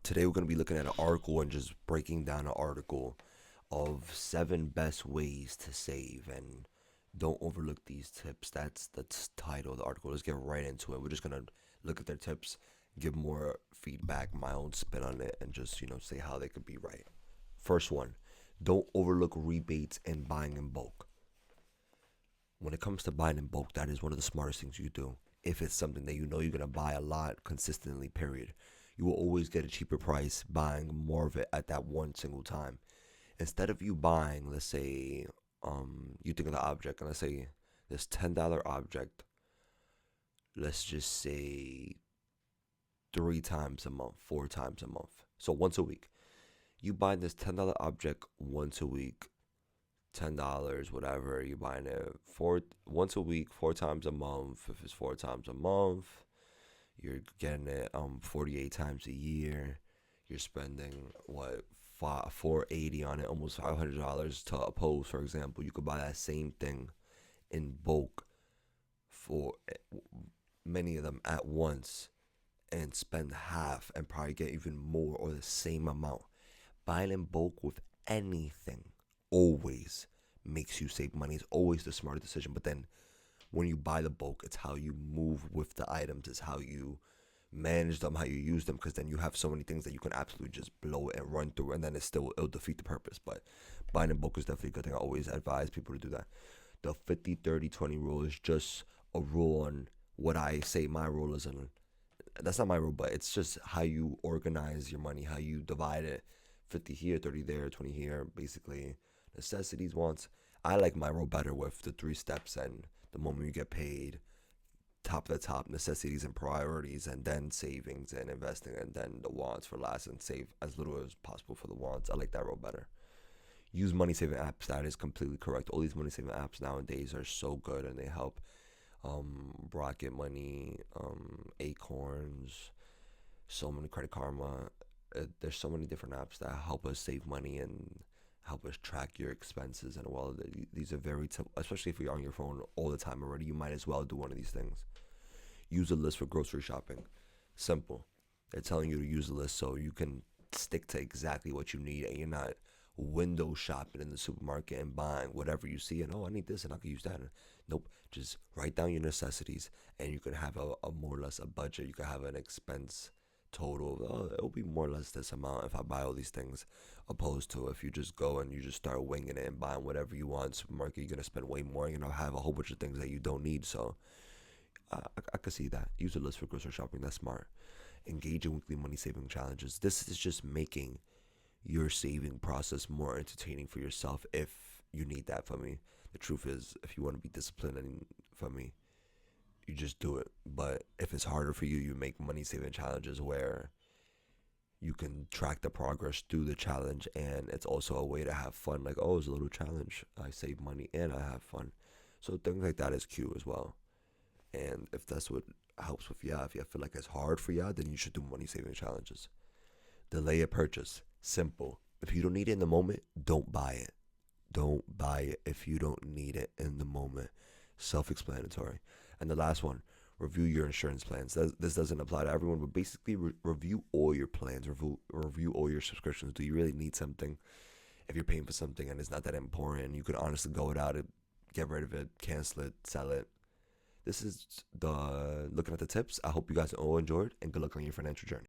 Today we're going to be looking at an article and just breaking down an article of 7 best ways to save, and don't overlook these tips. That's the title of the article. Let's get right into it. We're just going to look at their tips, give more feedback, my own spin on it, and just, say how they could be right. First one, don't overlook rebates and buying in bulk. When it comes to buying in bulk, that is one of the smartest things you do. If it's something that you know you're going to buy a lot consistently, period, you will always get a cheaper price buying more of it at that one single time. Instead of you buying, let's say, you think of the object, and let's say this $10 object, let's just say 3 times a month, 4 times a month. So once a week. You buy this $10 object once a week, $10, whatever. You buying it once a week, 4 times a month. If it's 4 times a month, you're getting it 48 times a year. You're spending what, 480 on it, almost $500 to oppose. For example, you could buy that same thing in bulk for many of them at once and spend half and probably get even more or the same amount. Buying in bulk with anything always makes you save money. It's always the smarter decision. But then when you buy the bulk, it's how you move with the items. It's how you manage them, how you use them, because then you have so many things that you can absolutely just blow it and run through, and then it'll defeat the purpose. But buying in bulk is definitely a good thing. I always advise people to do that. The 50-30-20 rule is just a rule on what I say my rule is. And that's not my rule, but it's just how you organize your money, how you divide it. 50 here, 30 there, 20 here, basically necessities, wants. I like my rule better with the 3 steps, and the moment you get paid, top of the top, necessities and priorities, and then savings and investing, and then the wants for last, and save as little as possible for the wants. I like that rule better. Use money saving apps. That is completely correct. All these money saving apps nowadays are so good, and they help. Rocket Money, Acorns, so many, Credit Karma. There's so many different apps that help us save money and help us track your expenses. And well, these are very especially if you're on your phone all the time already, you might as well do one of these things. Use a list for grocery shopping. Simple. They're telling you to use a list so you can stick to exactly what you need, and you're not window shopping in the supermarket and buying whatever you see, and I need this and I can use that. Nope. Just write down your necessities, and you can have a more or less a budget. You can have an expense total. It'll be more or less this amount if I buy all these things, opposed to if you just go and you just start winging it and buying whatever you want. Supermarket, you're gonna spend way more. You're gonna have a whole bunch of things that you don't need. So I could see that. Use a list for grocery shopping. That's smart. Engage in weekly money saving challenges. This is just making your saving process more entertaining for yourself if you need that from me. The truth is, if you want to be disciplined and from me, you just do it. But if it's harder for you, you make money saving challenges where you can track the progress through the challenge, and it's also a way to have fun. Like, oh, it's a little challenge. I save money and I have fun. So things like that is cute as well. And if that's what helps with if you feel like it's hard for then you should do money saving challenges. Delay a purchase. Simple. If you don't need it in the moment, don't buy it. Don't buy it if you don't need it in the moment. Self-explanatory. And the last one, review your insurance plans. This doesn't apply to everyone, but basically review all your plans. Review all your subscriptions. Do you really need something? If you're paying for something and it's not that important, you could honestly go without it, get rid of it, cancel it, sell it. This is the looking at the tips. I hope you guys all enjoyed, and good luck on your financial journey.